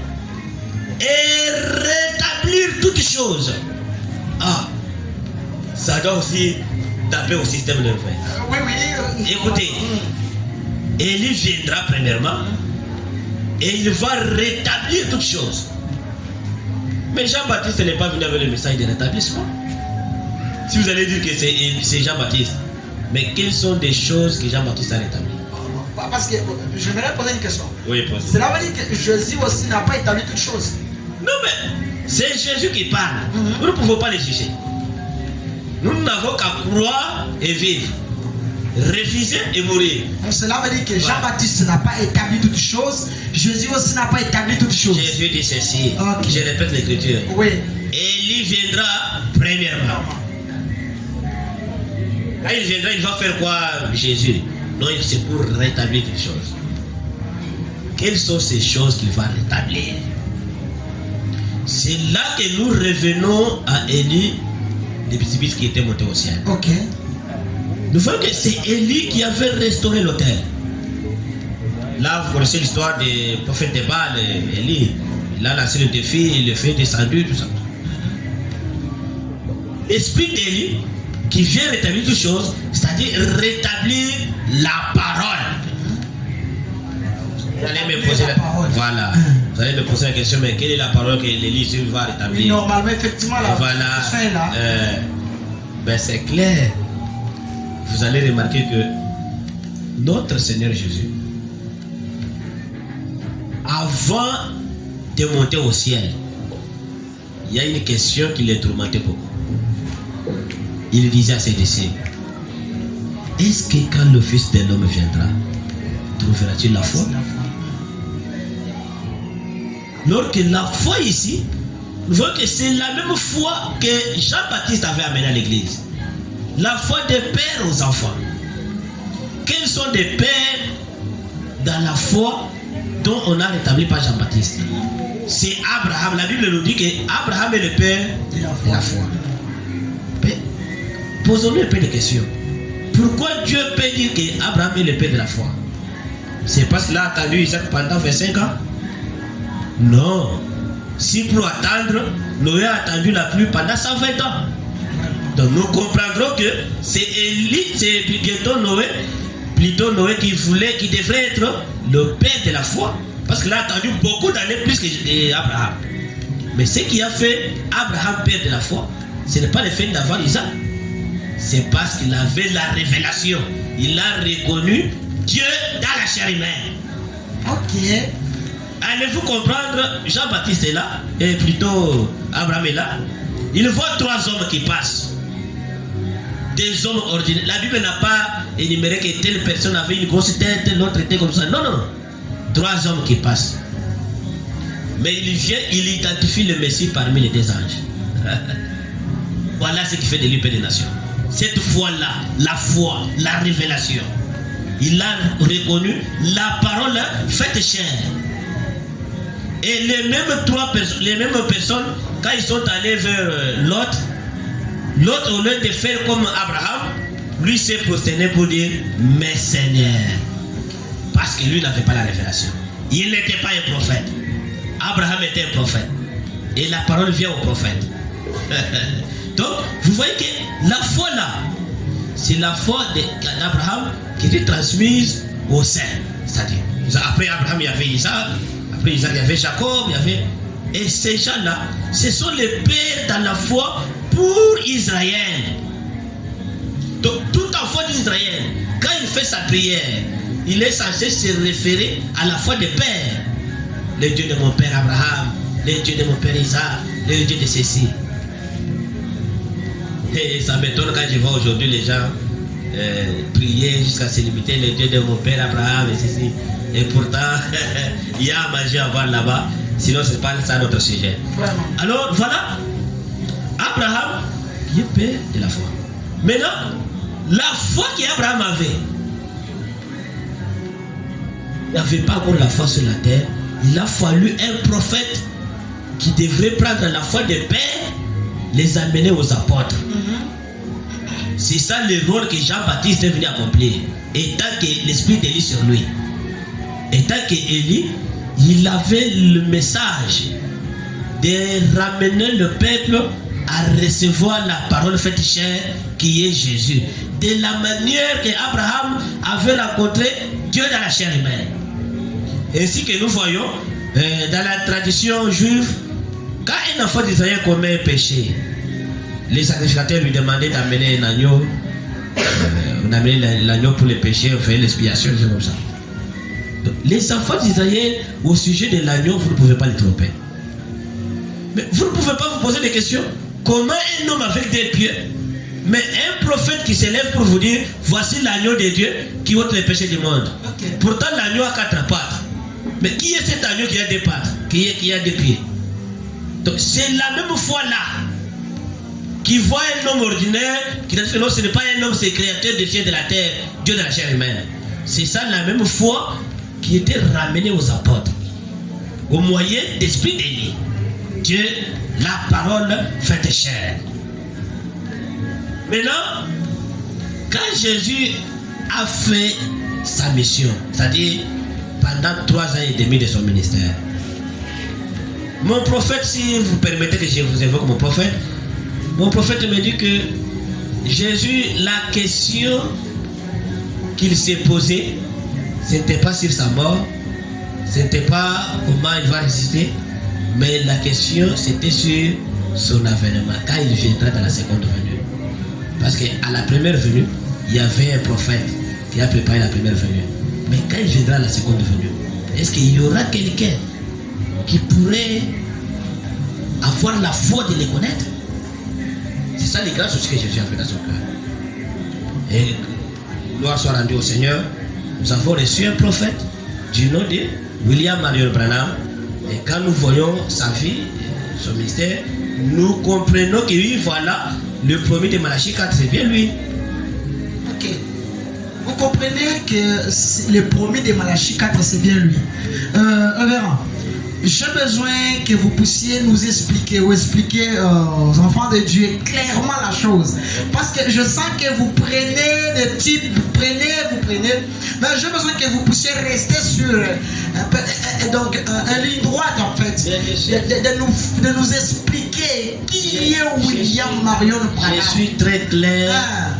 et rétablir toutes choses. Ça doit aussi taper au système nerveux. Oui. Écoutez, Élie viendra premièrement et il va rétablir toutes choses. Mais Jean-Baptiste n'est pas venu avec le message de rétablissement. Si vous allez dire que c'est Jean-Baptiste, mais quelles sont des choses que Jean-Baptiste a rétablies? Parce que j'aimerais poser une question. Oui, posez. Cela veut dire que Jésus aussi n'a pas établi toutes choses. Non, mais c'est Jésus qui parle. Nous ne pouvons pas les juger. Nous n'avons qu'à croire et vivre. Refuser et mourir. Donc cela veut dire que Jean-Baptiste n'a pas établi toutes choses. Jésus aussi n'a pas établi toutes choses. Jésus dit ceci. Okay. Je répète l'écriture. Oui. Élie viendra premièrement. Quand il viendra, il va faire quoi, Jésus? Non, c'est pour rétablir quelque chose. Quelles sont ces choses qu'il va rétablir? C'est là que nous revenons à Élie, le petit fils qui était monté au ciel. Ok. Nous voyons que c'est Élie qui avait restauré l'autel. Là, vous connaissez l'histoire des prophètes de Baal, Élie. Il a lancé le défi, il le fait descendu, tout ça. L'esprit d'Élie qui vient rétablir toutes choses, c'est-à-dire rétablir la parole. Vous allez me poser voilà. Vous allez me poser la question, mais quelle est la parole que l'Élie va rétablir? Oui, normalement, effectivement, la voilà. fin là. Ben c'est clair. Vous allez remarquer que notre Seigneur Jésus, avant de monter au ciel, il y a une question qui les tourmentait beaucoup. Il disait à ses disciples, est-ce que quand le Fils de l'homme viendra, trouvera-t-il la foi? Alors que la foi ici, nous voyons que c'est la même foi que Jean-Baptiste avait amenée à l'église. La foi des pères aux enfants. Quels sont des pères dans la foi dont on a rétabli par Jean-Baptiste? C'est Abraham. La Bible nous dit qu'Abraham est le père de la foi. Posons-nous un peu de questions. Pourquoi Dieu peut dire qu'Abraham est le père de la foi? C'est parce qu'il a attendu Isaac pendant 25 ans? Non. Si pour attendre, Noé a attendu la pluie pendant 120 ans. Donc nous comprendrons que c'est plutôt Noé qui devrait être le père de la foi. Parce qu'il a attendu beaucoup d'années plus qu'Abraham. Mais ce qui a fait Abraham père de la foi, ce n'est pas le fait d'avoir Isaac. C'est parce qu'il avait la révélation. Il a reconnu Dieu dans la chair humaine. Ok. Allez-vous comprendre, Jean-Baptiste est là, et plutôt Abraham est là. Il voit 3 hommes qui passent. Des hommes ordinaires. La Bible n'a pas énuméré que telle personne avait une grosse tête, l'autre était comme ça. Non, non. 3 hommes qui passent. Mais il vient, il identifie le Messie parmi les 2 anges. Voilà ce qui fait de lui père des nations. Cette foi-là, la foi, la révélation. Il a reconnu la parole faite chair. Et les mêmes personnes, quand ils sont allés vers Lot, au lieu de faire comme Abraham, lui s'est prosterné pour dire mes seigneurs. Parce que lui n'avait pas la révélation. Il n'était pas un prophète. Abraham était un prophète. Et la parole vient au prophète. Donc, vous voyez que la foi là, c'est la foi d'Abraham qui était transmise au sein. C'est-à-dire, après Abraham, il y avait Isaac. Après Isaac, il y avait Jacob, il y avait... Et ces gens-là, ce sont les pères dans la foi pour Israël. Donc, tout enfant d'Israël, quand il fait sa prière, il est censé se référer à la foi des pères. Le Dieu de mon père Abraham, le Dieu de mon père Isaac, le Dieu de ceci. Et ça m'étonne quand je vois aujourd'hui les gens prier jusqu'à se limiter, le Dieu de mon père Abraham et ceci. Et pourtant, il y a à manger à voir là-bas. Sinon, ce n'est pas ça notre sujet. Alors, voilà. Abraham, qui est père de la foi. Maintenant, la foi qu'Abraham avait, il n'avait pas encore la foi sur la terre. Il a fallu un prophète qui devrait prendre la foi des pères, les amener aux apôtres. C'est ça le rôle que Jean-Baptiste est venu accomplir. Étant que l'esprit d'Élie sur lui. Étant que Élie, il avait le message de ramener le peuple à recevoir la parole faite chair qui est Jésus. De la manière qu'Abraham avait rencontré Dieu dans la chair humaine. Ainsi que nous voyons dans la tradition juive, quand un enfant d'Israël commet un péché, les sacrificateurs lui demandaient d'amener un agneau. On amenait l'agneau pour les péchés, on fait l'expiation, c'est comme ça. Donc, les enfants d'Israël, au sujet de l'agneau, vous ne pouvez pas les tromper. Mais vous ne pouvez pas vous poser des questions. Comment un homme avec des pieds, mais un prophète qui s'élève pour vous dire, voici l'agneau de Dieu qui ôte les péchés du monde. Pourtant l'agneau a 4 pattes. Mais qui est cet agneau qui a 2 pattes, qui a 2 pieds? Donc c'est la même foi là. Qui voit un homme ordinaire, qui dit que non, ce n'est pas un homme, c'est créateur des cieux de la terre, Dieu de la chair humaine. C'est ça la même foi qui était ramenée aux apôtres, au moyen d'esprit d'Élie. Dieu, la parole faite chair. Maintenant, quand Jésus a fait sa mission, c'est-à-dire pendant 3 ans et demi de son ministère, mon prophète, si vous permettez que je vous évoque mon prophète me dit que Jésus, la question qu'il s'est posée, ce n'était pas sur sa mort, ce n'était pas comment il va résister, mais la question c'était sur son avènement, quand il viendra dans la seconde venue. Parce qu'à la première venue, il y avait un prophète qui a préparé la première venue. Mais quand il viendra à la seconde venue, est-ce qu'il y aura quelqu'un qui pourrait avoir la foi de les connaître. C'est ça les grâces aussi que Jésus a fait dans son cœur. Et gloire soit rendue au Seigneur. Nous avons reçu un prophète du nom de William Marion Branham. Et quand nous voyons sa vie, son ministère, nous comprenons que oui, voilà, le premier de Malachie 4, c'est bien lui. Ok. Vous comprenez que le premier de Malachie 4, c'est bien lui. Révérend, j'ai besoin que vous puissiez nous expliquer ou expliquer aux enfants de Dieu clairement la chose. Parce que je sens que vous prenez des types, vous prenez. Mais j'ai besoin que vous puissiez rester sur donc un ligne droite en fait. De nous expliquer qui est William Marion Branham. Je suis très clair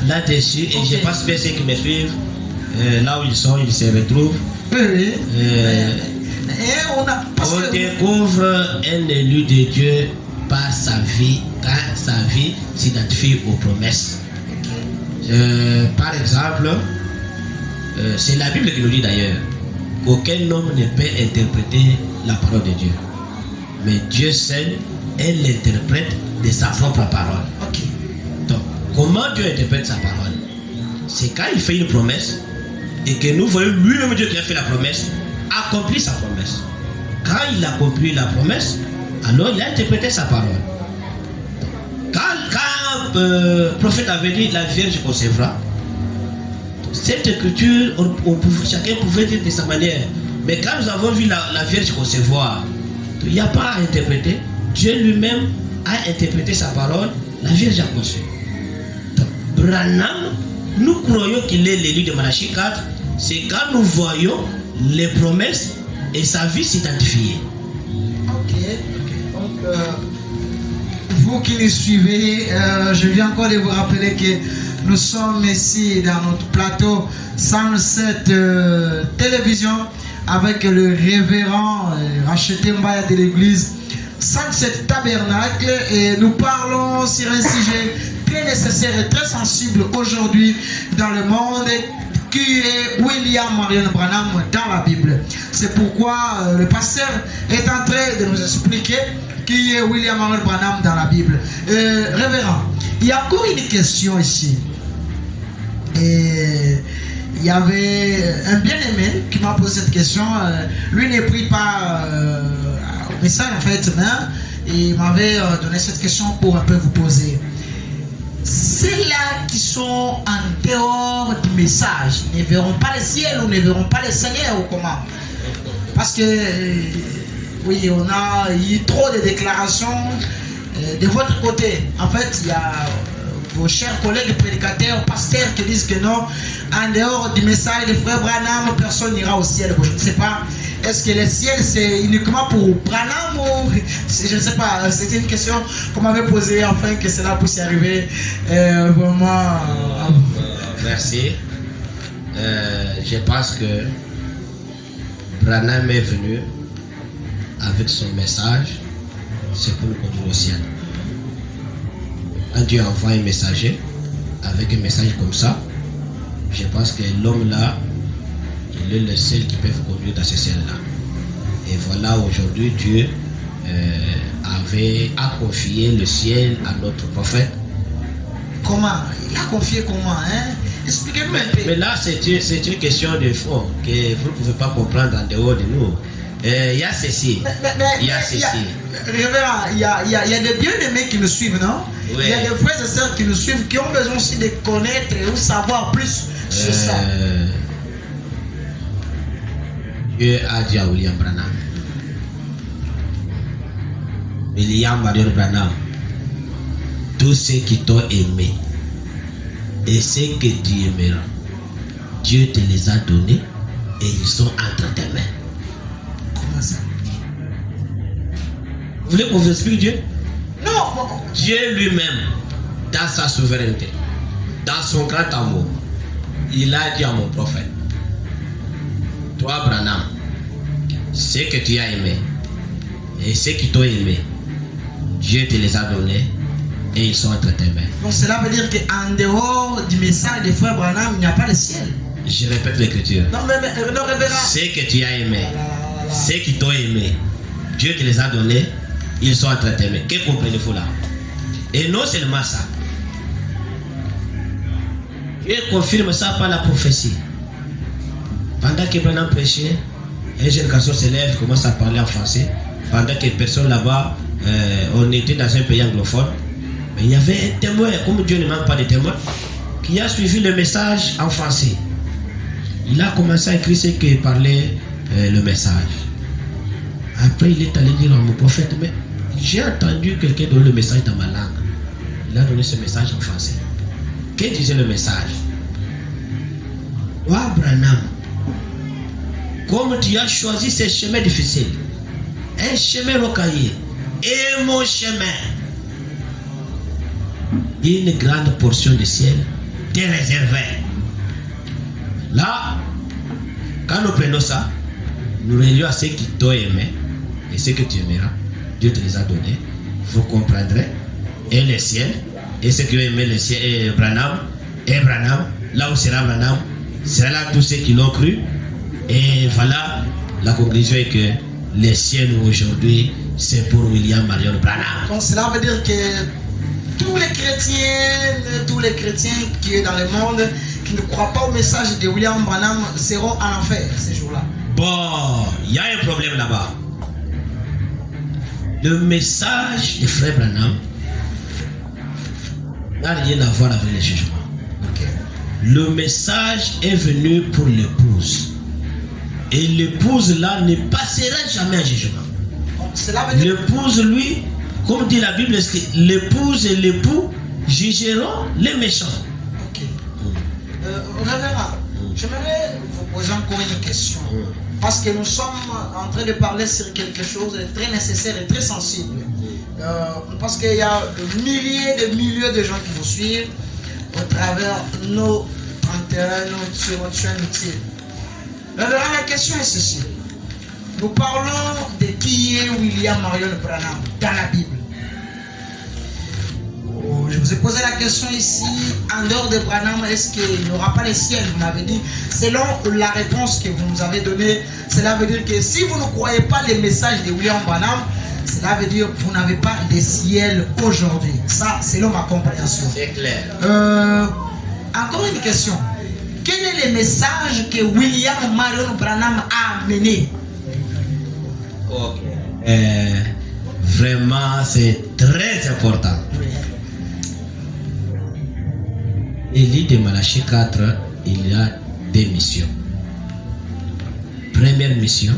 là-dessus et je pense bien ceux qui me suivent, là où ils sont, ils se retrouvent. Oui. On découvre un élu de Dieu par sa vie, quand sa vie s'identifie aux promesses. Par exemple, c'est la Bible qui nous dit d'ailleurs qu'aucun homme ne peut interpréter la parole de Dieu. Mais Dieu seul, elle l'interprète de sa propre parole. Donc, comment Dieu interprète sa parole? C'est quand il fait une promesse et que nous voyons lui-même Dieu qui a fait la promesse accomplir sa promesse. Quand il a accompli la promesse, alors il a interprété sa parole. Quand le prophète avait dit la Vierge concevra, cette écriture, chacun pouvait dire de sa manière. Mais quand nous avons vu la Vierge concevoir, il n'y a pas à interpréter. Dieu lui-même a interprété sa parole, la Vierge a conçu. Donc, Branham, nous croyons qu'il est l'élu de Malachie 4, c'est quand nous voyons les promesses et sa vie s'identifier. Ok. Donc, vous qui nous suivez, je viens encore de vous rappeler que nous sommes ici dans notre plateau 107 télévision avec le révérend Racheté Mbaya de l'église 107 tabernacle et nous parlons sur un sujet très nécessaire et très sensible aujourd'hui dans le monde qui est William Marion Branham dans la Bible. C'est pourquoi le pasteur est en train de nous expliquer qui est William Marion Branham dans la Bible. Révérend, il y a encore une question ici. Et il y avait un bien-aimé qui m'a posé cette question. Lui n'est pris pas au message en fait, mais il m'avait donné cette question pour un peu vous poser. Ceux-là qui sont en dehors du message ne verront pas le ciel ou ne verront pas le Seigneur ou comment? Parce que oui, on a eu trop de déclarations de votre côté. En fait, il y a vos chers collègues prédicateurs, pasteurs qui disent que non, en dehors du message de frère Branham, personne n'ira au ciel. Je ne sais pas, est-ce que le ciel c'est uniquement pour Branham ou je ne sais pas, c'était une question qu'on m'avait posée afin que cela puisse y arriver vraiment. Merci. Je pense que Branham est venu avec son message, c'est pour nous conduire au ciel. Quand Dieu envoie un messager avec un message comme ça, je pense que l'homme là, il est le seul qui peut vous conduire dans ce ciel-là. Et voilà, aujourd'hui, Dieu a confié le ciel à notre prophète. Comment? Il a confié comment, hein? Expliquez-moi un peu. Mais là, c'est une question de fond que vous ne pouvez pas comprendre en dehors de nous. Il y a ceci. Il y a ceci. Révérend, il y a des bien-aimés qui nous suivent, non? Oui. Il y a des frères et sœurs qui nous suivent, qui ont besoin aussi de connaître ou savoir plus sur ça. Dieu a dit à William Branham, William Marion Branham, tous ceux qui t'ont aimé et ceux que tu aimeras, Dieu te les a donnés et ils sont entre tes mains. Comment ça? Vous voulez qu'on vous explique Dieu? Non. Dieu lui-même, dans sa souveraineté, dans son grand amour, il a dit à mon prophète, toi Branham, ceux que tu as aimés et ceux qui t'ont aimé, Dieu te les a donnés et ils sont entre tes mains. Donc cela veut dire qu'en dehors du message des frères Branham, il n'y a pas de ciel. Je répète l'écriture. Non, révérend. Ceux que tu as aimés, ceux qui t'ont aimé, Dieu te les a donnés ils sont en train d'aimer. Que comprenez-vous là? Et non seulement ça. Dieu confirme ça par la prophétie. Pendant que Branham prêchait, un jeune garçon se lève, commence à parler en français. Pendant que personne là-bas, on était dans un pays anglophone. Mais il y avait un témoin, comme Dieu ne manque pas de témoins, qui a suivi le message en français. Il a commencé à écrire ce que parlait le message. Après, il est allé dire à mon prophète, mais j'ai entendu quelqu'un donner le message dans ma langue. Il a donné ce message en français. Que disait le message? Wa Branham, comme tu as choisi ce chemin difficile, un chemin rocailleux, et mon chemin, une grande portion du ciel t'est réservée. Là, quand nous prenons ça, nous relions à ceux qui t'ont aimé et ceux que tu aimeras. Dieu te les a donnés. Vous comprendrez. Et le ciel, et ceux qui ont aimé le ciel, et Branham, là où sera Branham, c'est là tous ceux qui l'ont cru. Et voilà, la conclusion est que le ciel aujourd'hui, c'est pour William Marion Branham. Donc cela veut dire que tous les chrétiens qui sont dans le monde, qui ne croient pas au message de William Branham, seront en enfer ces jours-là. Bon, il y a un problème là-bas. Le message de frère Branham n'a rien à voir avec le jugement. Okay. Le message est venu pour l'épouse. Et l'épouse là ne passera jamais un jugement. Donc, cela veut dire... L'épouse, lui, comme dit la Bible, l'épouse et l'époux jugeront les méchants. Ok. Révérend, j'aimerais vous poser encore une question. Parce que nous sommes en train de parler sur quelque chose de très nécessaire et très sensible. Parce qu'il y a des milliers de gens qui vous suivent au travers nos antennes, sur notre chaîne YouTube. La question est ceci. Nous parlons de qui est William Marion Branham dans la Bible. Je vous ai posé la question ici, en dehors de Branham, est-ce qu'il n'y aura pas le ciel? Vous m'avez dit, selon la réponse que vous nous avez donnée, cela veut dire que si vous ne croyez pas les messages de William Branham, cela veut dire que vous n'avez pas de ciel aujourd'hui. Ça, selon ma compréhension. C'est clair. Encore une question. Quel est le message que William Marion Branham a amené? Ok. Vraiment, c'est très important. Il lit de Malachie 4, il y a deux missions. Première mission,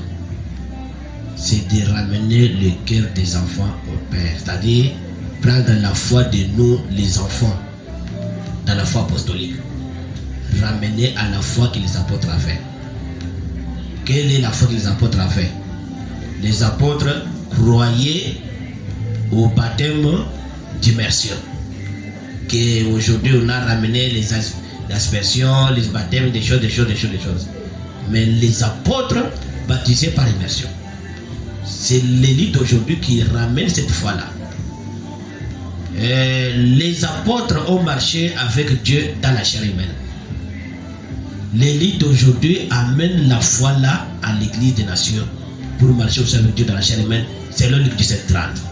c'est de ramener le cœur des enfants au Père. C'est-à-dire prendre la foi de nous, les enfants, dans la foi apostolique. Ramener à la foi que les apôtres avaient fait. Quelle est la foi que les apôtres avaient fait? Les apôtres croyaient au baptême d'immersion. Qu'aujourd'hui on a ramené les aspersions, les baptêmes, des choses. Mais les apôtres baptisés par immersion. C'est l'élite d'aujourd'hui qui ramène cette foi-là. Les apôtres ont marché avec Dieu dans la chair humaine. L'élite d'aujourd'hui amène la foi là à l'église des nations pour marcher au sein de Dieu dans la chair humaine, selon Luc 17:30.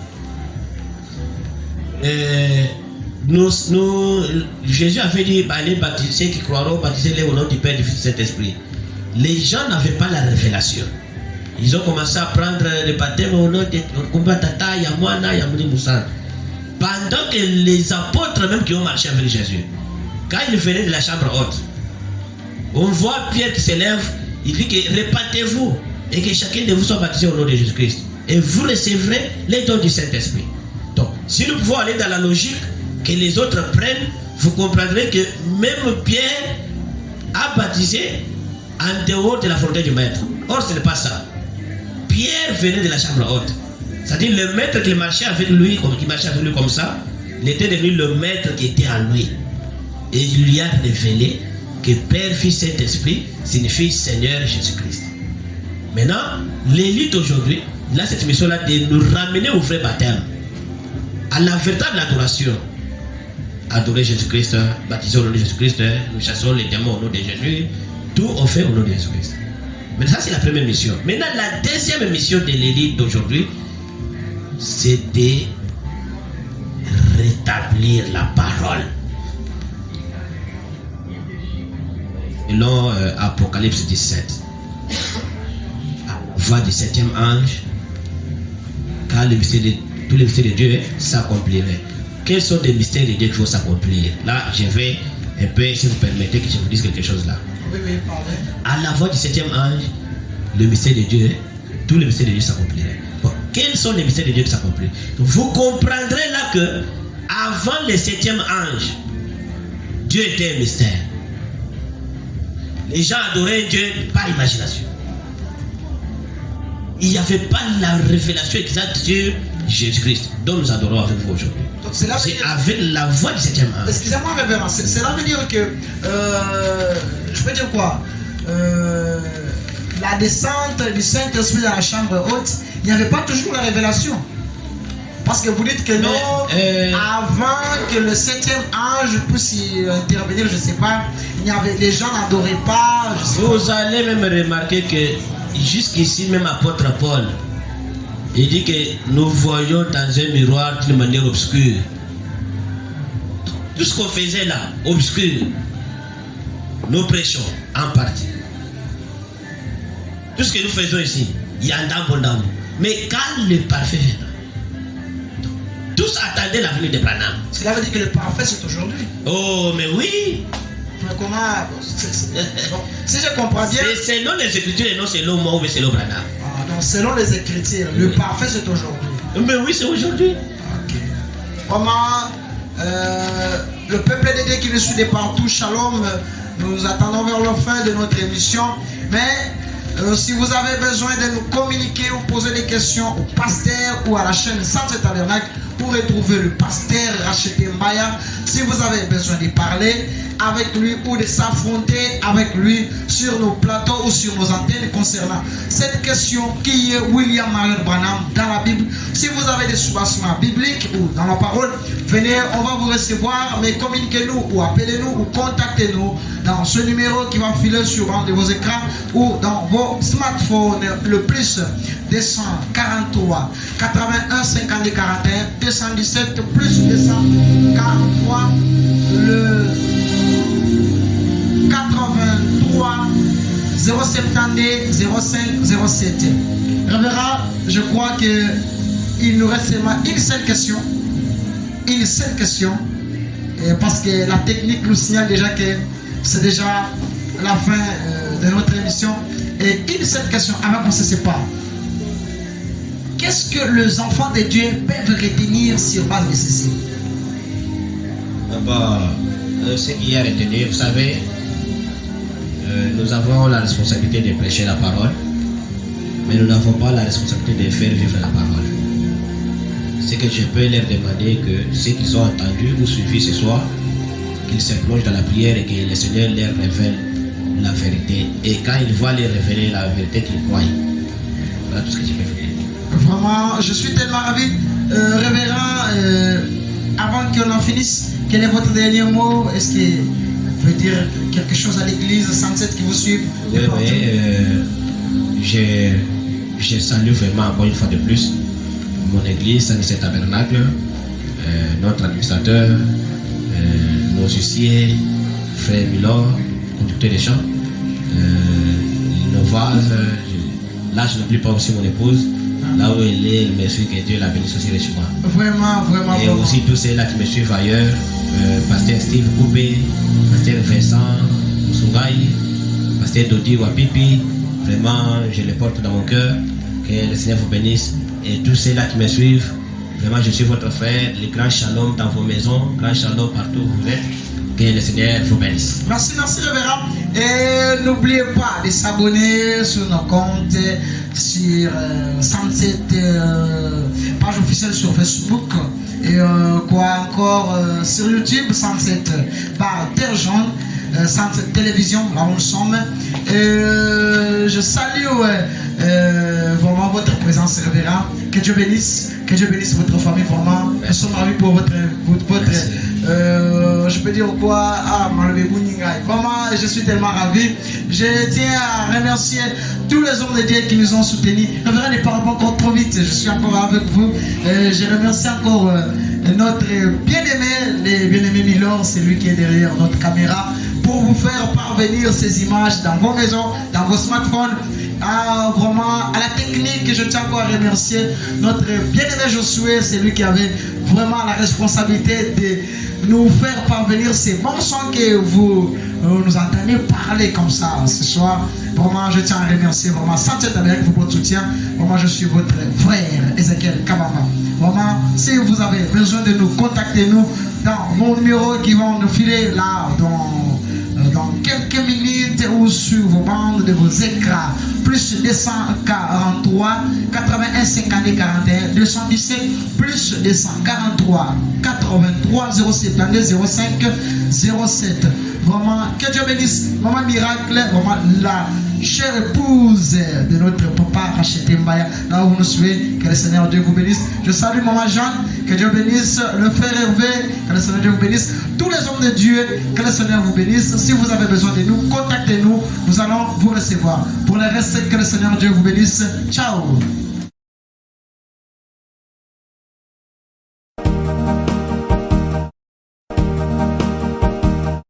Jésus avait dit, allez baptiser, qui croiront baptiser-les au nom du Père, du Fils et du Saint-Esprit. Les gens n'avaient pas la révélation. Ils ont commencé à prendre le baptême au nom de Kumbatata, Yamwana, Yamuni Moussa. Pendant que les apôtres même qui ont marché avec Jésus, quand ils venaient de la chambre haute, on voit Pierre qui s'élève, il dit que répandez-vous et que chacun de vous soit baptisé au nom de Jésus-Christ. Et vous recevrez les dons du Saint-Esprit. Donc, si nous pouvons aller dans la logique que les autres prennent, vous comprendrez que même Pierre a baptisé en dehors de la frontière du maître. Or, ce n'est pas ça. Pierre venait de la chambre haute. C'est-à-dire le maître qui marchait avec lui, comme ça, il était devenu le maître qui était en lui. Et il lui a révélé que Père, Fils, Saint-Esprit signifie Seigneur Jésus-Christ. Maintenant, l'élite aujourd'hui, il a cette mission-là de nous ramener au vrai baptême, à la véritable adoration. Adorer Jésus-Christ, baptiser au nom de Jésus-Christ, nous chassons les démons au nom de Jésus, tout on fait au nom de Jésus-Christ. Mais ça, c'est la première mission. Maintenant, la deuxième mission de l'élite d'aujourd'hui, c'est de rétablir la parole. Selon Apocalypse 17, à la voix du 7e ange, car tous les mystères de Dieu s'accompliraient. Quels sont les mystères de Dieu qui vont s'accomplir? Là, je vais un peu, si vous permettez, que je vous dise quelque chose là. Oui, parlez. À la voix du 7e ange, le mystère de Dieu, tous les mystères de Dieu s'accompliraient. Bon, quels sont les mystères de Dieu qui s'accomplissent? Vous comprendrez là que avant le 7e ange, Dieu était un mystère. Les gens adoraient Dieu par imagination. Il n'y avait pas la révélation exacte sur Jésus-Christ, dont nous adorons avec vous aujourd'hui. Donc c'est là C'est avec la voix du 7e ange. Excusez-moi, révérend, c'est là veut dire que, je peux dire quoi, la descente du Saint-Esprit dans la chambre haute, il n'y avait pas toujours la révélation. Parce que vous dites que non, avant que le 7e ange puisse y intervenir, je ne sais pas, les gens n'adoraient pas. Vous allez même remarquer que jusqu'ici, même apôtre Paul, il dit que nous voyons dans un miroir d'une manière obscure. Tout ce qu'on faisait là, obscur, nous prêchons en partie. Tout ce que nous faisons ici, il y a un abondant. Mais quand le parfait viendra, tous attendaient la venue de Branham. Cela veut dire que le parfait c'est aujourd'hui. Oh, mais oui! Mais comment si je comprends bien. C'est selon les Écritures et non selon moi ou selon Branham. Ah, donc selon les Écritures, le parfait c'est aujourd'hui. Mais oui, c'est aujourd'hui. Ok. Comment le peuple de Dieu qui nous suit de partout, shalom, nous attendons vers la fin de notre émission. Mais si vous avez besoin de nous communiquer ou poser des questions au pasteur ou à la chaîne Centre Tabernacle pour retrouver le pasteur Racheté Mbaya, si vous avez besoin de parler avec lui ou de s'affronter avec lui sur nos plateaux ou sur nos antennes concernant cette question qui est William Marion Branham dans la Bible. Si vous avez des soubassements bibliques ou dans la parole, venez, on va vous recevoir, mais communiquez-nous ou appelez-nous ou contactez-nous dans ce numéro qui va filer sur un de vos écrans ou dans vos smartphones, le plus 243 81 52 41 217 plus 243 le 83 072 05 07. Révérend, je crois qu'il nous reste seulement une seule question. Une seule question. Parce que la technique nous signale déjà que c'est déjà la fin de notre émission. Et une seule question avant qu'on ne se sépare. Qu'est-ce que les enfants de Dieu peuvent retenir sur base de ceci? D'abord, ce qu'il y a à retenir, vous savez, nous avons la responsabilité de prêcher la parole, mais nous n'avons pas la responsabilité de faire vivre la parole. C'est que je peux leur demander que ceux qu'ils ont entendus ou suivis ce soir, qu'ils se plongent dans la prière et que le Seigneur leur révèle la vérité. Et quand il va leur révéler la vérité, qu'ils croient. Voilà tout ce que je peux faire. Vraiment, je suis tellement ravi. Révérend, avant qu'on en finisse, quel est votre dernier mot? Est-ce que vous veut dire quelque chose à l'église 107 qui vous suivent? Oui, je salue vraiment encore une fois de plus mon église, Saint-Nicet Tabernacle, notre administrateur, nos huissiers, frère Milor, conducteur des chants, nos vases. Là, je n'oublie pas aussi mon épouse. Là où elle est, elle me suit, que Dieu la bénisse aussi chez moi. Vraiment, vraiment. Et vraiment. aussi tous ceux-là qui me suivent ailleurs, pasteur Steve Koubé, pasteur Vincent Sungai, pasteur Dodi Wapipi, vraiment, je les porte dans mon cœur. Que le Seigneur vous bénisse. Et tous ceux-là qui me suivent, vraiment, je suis votre frère. Le grand shalom dans vos maisons, grand shalom partout où vous êtes. Que le Seigneur vous bénisse. Merci, merci révérend. Et n'oubliez pas de s'abonner sur nos comptes, sur 107 page officielle sur Facebook. Et quoi encore sur YouTube, 107 par Terre Jaune, 107 Télévision, là où nous sommes. Je salue vraiment votre présence, révérend. Que Dieu bénisse votre famille, vraiment. Nous sommes ravis pour votre je peux dire quoi? Vraiment, je suis tellement ravi. Je tiens à remercier tous les hommes de Dieu qui nous ont soutenus. Le vrai ne parle pas encore trop vite, je suis encore avec vous. Je remercie encore notre bien-aimé, le bien-aimé Milor, c'est lui qui est derrière notre caméra, pour vous faire parvenir ces images dans vos maisons, dans vos smartphones. Vraiment, à la technique, je tiens encore à remercier notre bien-aimé Josué, c'est lui qui avait vraiment la responsabilité de nous faire parvenir ces bons sons que vous nous entendez parler comme ça ce soir. Vraiment, je tiens à remercier vraiment Saint-Tête avec pour votre soutien. Vraiment, je suis votre frère Ezekiel Kabama. Vraiment, si vous avez besoin de nous, contactez-nous dans mon numéro qui vont nous filer là dans quelques minutes ou sur vos bandes de vos écrans. Plus 243 81 52 41 217 plus 243 83 072 05 07. Vraiment, que Dieu bénisse. Maman Miracle, vraiment la chère épouse de notre papa Rachet Mbaya. Là où vous nous suivez, que le Seigneur Dieu vous bénisse. Je salue Maman Jeanne, que Dieu bénisse le frère Hervé, que le Seigneur Dieu vous bénisse. Tous les hommes de Dieu, que le Seigneur vous bénisse. Si vous avez besoin de nous, contactez-nous. Nous allons vous recevoir. Pour le reste, que le Seigneur Dieu vous bénisse. Ciao.